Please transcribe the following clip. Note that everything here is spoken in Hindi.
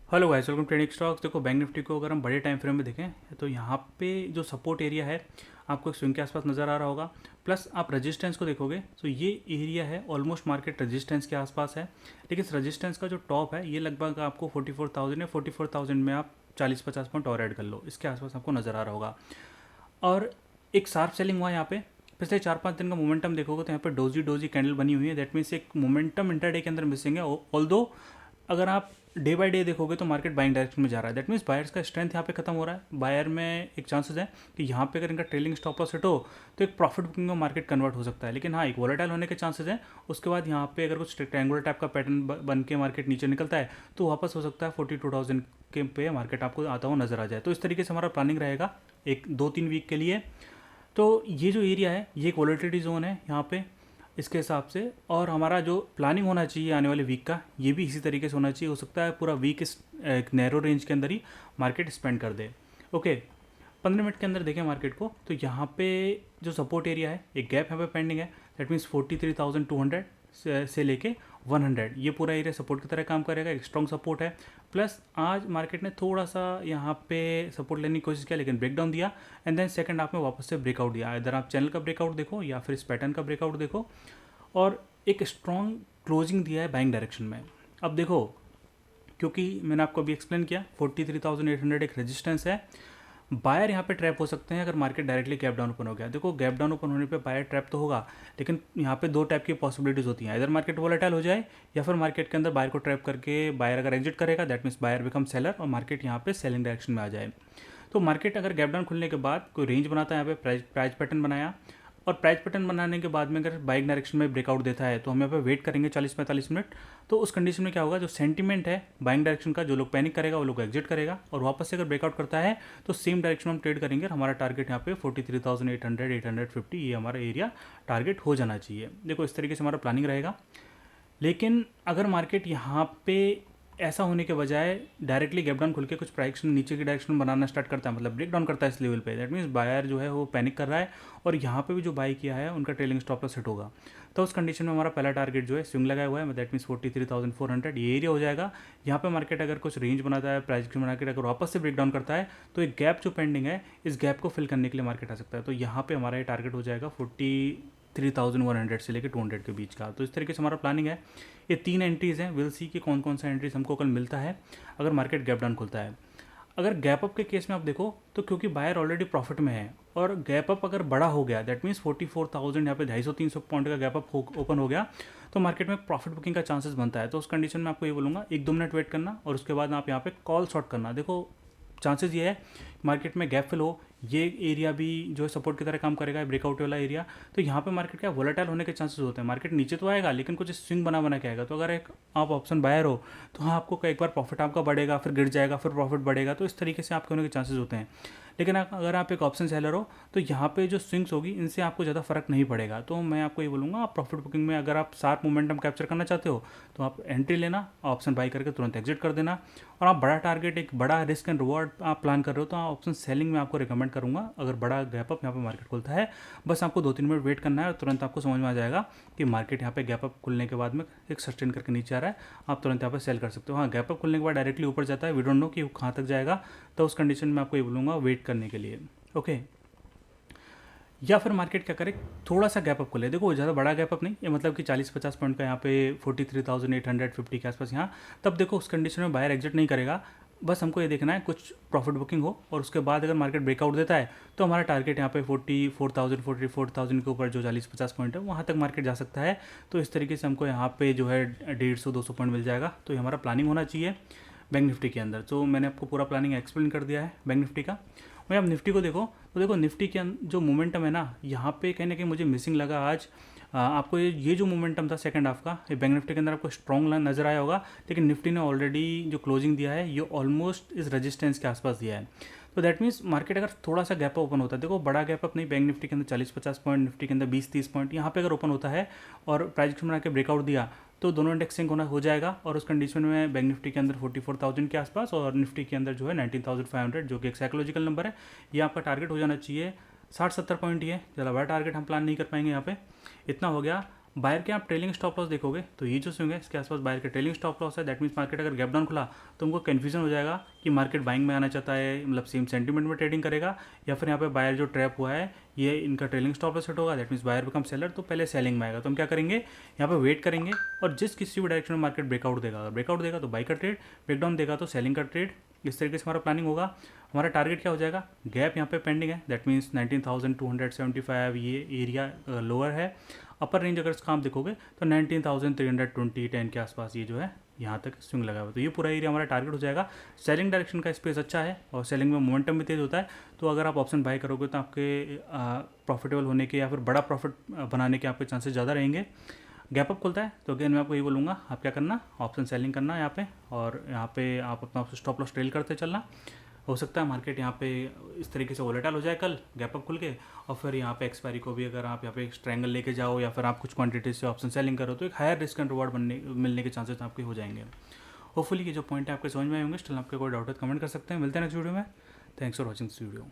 Hello guys, welcome trading stocks. देखो, बैंक निफ्टी को अगर हम बड़े टाइम फ्रेम में देखें तो यहाँ पे जो सपोर्ट एरिया है आपको एक स्विंग के आसपास नज़र आ रहा होगा। प्लस आप रेजिस्टेंस को देखोगे तो ये एरिया है ऑलमोस्ट मार्केट रेजिस्टेंस के आसपास है। लेकिन इस रेजिस्टेंस का जो टॉप है ये लगभग आपको 44,000 है। 44,000 में आप 40-50 पॉइंट और ऐड कर लो, इसके आसपास आपको नज़र आ रहा होगा। और एक शार्प सेलिंग हुआ यहाँ पे। पिछले 4-5 दिन का मोमेंटम देखोगे तो यहाँ पे डोजी डोजी कैंडल बनी हुई है। दैट मीन्स एक मोमेंटम इंटरडे के अंदर मिसिंग है। ऑल्दो अगर आप डे बाय डे देखोगे तो मार्केट बाइंग डायरेक्शन में जा रहा है। दैट मीन्स बायर्स का स्ट्रेंथ यहाँ पे खत्म हो रहा है। बायर में एक चांसेस है कि यहाँ पे अगर इनका ट्रेलिंग स्टॉप लॉस हिट हो तो एक प्रॉफिट बुकिंग में मार्केट कन्वर्ट हो सकता है। लेकिन हाँ, एक वोलेटाइल होने के चांसेस हैं। उसके बाद यहाँ पे अगर कुछ ट्रायंगुलर टाइप का पैटर्न बन के मार्केट नीचे निकलता है तो वापस हो सकता है 42,000 के पे मार्केट आपको आता हुआ नजर आ जाए। तो इस तरीके से हमारा प्लानिंग रहेगा एक 2-3 वीक के लिए। तो ये जो एरिया है ये एक वॉलेटिलिटी जोन है यहाँ पे इसके हिसाब से। और हमारा जो प्लानिंग होना चाहिए आने वाले वीक का ये भी इसी तरीके से होना चाहिए। हो सकता है पूरा वीक इस एक नैरो रेंज के अंदर ही मार्केट स्पेंड कर दे। ओके, 15 मिनट के अंदर देखें मार्केट को तो यहाँ पे जो सपोर्ट एरिया है एक गैप यहाँ पे पेंडिंग है। दैट मीन्स 43,200 से लेके 100 ये पूरा एरिया सपोर्ट की तरह काम करेगा। एक स्ट्रॉन्ग सपोर्ट है। प्लस आज मार्केट ने थोड़ा सा यहाँ पे सपोर्ट लेने की कोशिश किया लेकिन ब्रेकडाउन दिया एंड देन सेकंड हाफ में वापस से ब्रेकआउट दिया। इधर आप चैनल का ब्रेकआउट देखो या फिर इस पैटर्न का ब्रेकआउट देखो और एक स्ट्रॉन्ग क्लोजिंग दिया है बाइंग डायरेक्शन में। अब देखो, क्योंकि मैंने आपको अभी एक्सप्लेन किया 43,800 एक रेजिस्टेंस है। बायर यहाँ पे ट्रैप हो सकते हैं अगर market directly gap down open हो गया। देखो, गैप डाउन ओपन होने पे बायर ट्रैप तो होगा लेकिन यहाँ पे दो टाइप की पॉसिबिलिटीज़ होती हैं। इधर मार्केट वोलेटाइल हो जाए या फिर मार्केट के अंदर बायर को ट्रैप करके बायर अगर एग्जिट करेगा that means buyer become seller और मार्केट यहाँ पे सेलिंग डायरेक्शन में आ जाए। तो मार्केट अगर गैप डाउन खुलने के बाद कोई रेंज बनाता है, यहाँ पे प्राइस पैटर्न बनाया और प्राइस पैटर्न बनाने के बाद में अगर बाइक डायरेक्शन में ब्रेकआउट देता है तो हम यहाँ पे वेट करेंगे 40-45 मिनट। तो उस कंडीशन में क्या होगा, जो सेंटीमेंट है बाइंग डायरेक्शन का, जो लोग पैनिक करेगा वो लोग एग्जिट करेगा और वापस से अगर ब्रेकआउट करता है तो सेम डायरेक्शन में हम ट्रेड करेंगे और हमारा टारगेट यहाँ पे 43,800 850 ये हमारा एरिया टारगेट हो जाना चाहिए। देखो, इस तरीके से हमारा प्लानिंग रहेगा। लेकिन अगर मार्केट यहाँ पे ऐसा होने के बजाय डायरेक्टली गैप डाउन खुल के कुछ प्राइस नीचे की डायरेक्शन में बनाना स्टार्ट करता है, मतलब ब्रेक डाउन करता है इस लेवल पे, दैट मीन्स बायर जो है वो पैनिक कर रहा है और यहाँ पे भी जो बाई किया है उनका ट्रेलिंग स्टॉप लॉस हिट होगा। तो उस कंडीशन में हमारा पहला टारगेट जो है स्विंग लगाया हुआ है, दैट मीन्स 43,400 ये एरिया हो जाएगा। यहाँ पे मार्केट अगर कुछ रेंज बनाता है, प्राइस मार्केट अगर वापस से ब्रेक डाउन करता है तो एक गैप जो पेंडिंग है इस गैप को फिल करने के लिए मार्केट आ सकता है। तो यहाँ पे हमारा ये टारगेट हो जाएगा 43,100 से लेकर 200 के बीच का। तो इस तरीके से हमारा प्लानिंग है। ये 3 एंट्रीज़ हैं, विल सी कि कौन कौन सा एंट्रीज हमको कल मिलता है अगर मार्केट गैप डाउन खुलता है। अगर गैप अप के केस में आप देखो तो क्योंकि बायर ऑलरेडी प्रॉफिट में है और गैप अप अगर बड़ा हो गया दैट मीन्स 44,000 यहाँ पे 250-300 पॉइंट का गैप अप ओपन हो गया तो मार्केट में प्रॉफिट बुकिंग का चांसेस बनता है। तो उस कंडीशन में आपको ये बोलूँगा 1-2 मिनट वेट करना और उसके बाद आप यहाँ पे कॉल शॉर्ट करना। देखो, चांसेस ये है मार्केट में गैप फिल हो, ये एरिया भी जो है सपोर्ट की तरह काम करेगा, ब्रेकआउट वाला एरिया। तो यहाँ पे मार्केट क्या वोलेटाइल होने के चांसेस होते हैं। मार्केट नीचे तो आएगा लेकिन कुछ स्विंग बना के आएगा। तो अगर एक आप ऑप्शन बायर हो तो हाँ, आपको एक बार प्रॉफिट आपका बढ़ेगा, फिर गिर जाएगा, फिर प्रॉफिट बढ़ेगा। तो इस तरीके से आपके होने के चांसेस होते हैं। लेकिन अगर आप एक ऑप्शन सेलर हो तो यहाँ पे जो स्विंग्स होगी इनसे आपको ज़्यादा फर्क नहीं पड़ेगा। तो मैं आपको ये बोलूँगा, आप प्रॉफिट बुकिंग में अगर आप शार्प मोमेंटम कैप्चर करना चाहते हो तो आप एंट्री लेना, ऑप्शन बाई करके तुरंत एग्जिट कर देना। और आप बड़ा टारगेट, एक बड़ा रिस्क एंड रिवॉर्ड आप प्लान कर रहे हो तो आप ऑप्शन सेलिंग में आपको रिकमेंड करूँगा। अगर बड़ा गैप अप यहाँ पे मार्केट खुलता है, बस आपको 2-3 मिनट वेट करना है और तुरंत आपको समझ में आ जाएगा कि मार्केट यहाँ पे गैप अप खुलने के बाद में एक सस्टेन करके नीचे आ रहा है, आप तुरंत यहाँ पे सेल कर सकते हो। हाँ, गैप अप खुलने के बाद डायरेक्टली ऊपर जाता है, वी डोंट नो कि वो कहाँ तक जाएगा। तो उस कंडीशन में आपको ये बोलूँगा वेट करने के लिए। ओके, या फिर मार्केट क्या करे, थोड़ा सा गैप अप को ले। देखो, ज़्यादा बड़ा गैप अप नहीं, ये मतलब कि 40-50 पॉइंट का यहाँ पे 43,850 के आसपास यहाँ। तब देखो उस कंडीशन में बायर एग्जिट नहीं करेगा। बस हमको ये देखना है कुछ प्रॉफिट बुकिंग हो और उसके बाद अगर मार्केट ब्रेकआउट देता है तो हमारा टारगेट यहाँ पे 44,000 के ऊपर जो 40-50 पॉइंट है वहाँ तक मार्केट जा सकता है। तो इस तरीके से हमको यहाँ पे जो है 150-200 पॉइंट मिल जाएगा। तो ये हमारा प्लानिंग होना चाहिए बैंक निफ्टी के अंदर। तो मैंने आपको पूरा प्लानिंग एक्सप्लेन कर दिया है बैंक निफ्टी का। वहीं आप निफ्टी को देखो तो देखो, निफ्टी के जो मोमेंटम है ना यहाँ पे कहीं ना कहीं मुझे मिसिंग लगा आज। आपको ये जो मोमेंटम था सेकंड हाफ का, ये बैंक निफ्टी के अंदर आपको स्ट्रॉन्ग नजर आया होगा। लेकिन निफ्टी ने ऑलरेडी जो क्लोजिंग दिया है ये ऑलमोस्ट इस रेजिस्टेंस के आसपास दिया है। तो दैट मीन्स मार्केट अगर थोड़ा सा गैप ओपन होता है, देखो बड़ा गैप अप नहीं, बैंक निफ्टी के अंदर 40-50 पॉइंट, निफ्टी के अंदर 20-30 पॉइंट यहाँ पे अगर ओपन होता है और प्राइस बना के ब्रेकआउट दिया तो दोनों इंडेक्सिंग हो जाएगा। और उस कंडीशन में बैंक निफ्टी के अंदर 44,000 के आसपास और निफ्टी के अंदर जो है 19,500 जो कि एक साइकोलॉजिकल नंबर है, ये आपका टारगेट हो जाना चाहिए। 60-70 पॉइंट ही है, ज़्यादा बड़ा टारगेट हम प्लान नहीं कर पाएंगे यहाँ पे। इतना हो गया। बायर के आप ट्रेलिंग स्टॉप लॉस देखोगे तो ये जो स्विंग है इसके आसपास बायर के ट्रेलिंग स्टॉप लॉस है। दैट मीन्स मार्केट अगर गैप डाउन खुला तो उनको कन्फ्यूजन हो जाएगा कि मार्केट बाइंग में आना चाहता है, मतलब सेम सेंटीमेंट में ट्रेडिंग करेगा, या फिर यहाँ पे बायर जो ट्रैप हुआ है ये इनका ट्रेलिंग स्टॉप लॉस सेट होगा। That means buyer become seller, तो पहले सेलिंग में आएगा। तो हम क्या करेंगे, यहाँ पे वेट करेंगे और जिस किसी भी डायरेक्शन में मार्केट ब्रेकआउट देगा, अगर ब्रेकआउट देगा तो बाई का ट्रेड, ब्रेकडाउन देगा तो सेलिंग का ट्रेड। इस तरीके से हमारा प्लानिंग होगा। हमारा टारगेट क्या हो जाएगा, गैप यहाँ पे पेंडिंग है, दैट मीन्स 19,275 ये एरिया लोअर है। अपर रेंज अगर इसका आप देखोगे तो 19,320 10 के आसपास ये जो है यहाँ तक स्विंग लगा हुआ है। तो ये पूरा एरिया हमारा टारगेट हो जाएगा। सेलिंग डायरेक्शन का स्पेस अच्छा है और सेलिंग में मोमेंटम भी तेज होता है। तो अगर आप ऑप्शन बाय करोगे तो आपके प्रॉफिटेबल होने के या फिर बड़ा प्रॉफिट बनाने के आपके चांसेस ज़्यादा रहेंगे। गैप अप खुलता है तो अगेन मैं आपको यही बोलूँगा, आप क्या करना, ऑप्शन सेलिंग करना यहाँ पे, और यहाँ पे आप अपना स्टॉप लॉस ट्रेल करते चलना। हो सकता है मार्केट यहाँ पे इस तरीके से वोलेटाइल हो जाए कल गैप अप खुल के, और फिर यहाँ पे एक्सपायरी को भी अगर आप यहाँ पे एक ट्रायंगल लेके जाओ या फिर आप कुछ क्वांटिटी से ऑप्शन सेलिंग करो तो एक हायर रिस्क एंड रिवॉर्ड मिलने के चांसेस आपके हो जाएंगे। होपफुली ये जो पॉइंट है आपके समझ में आए होंगे। स्टिल आपके कोई डाउट है कमेंट कर सकते हैं। मिलते हैं नेक्स्ट वीडियो में। Thanks for watching this video.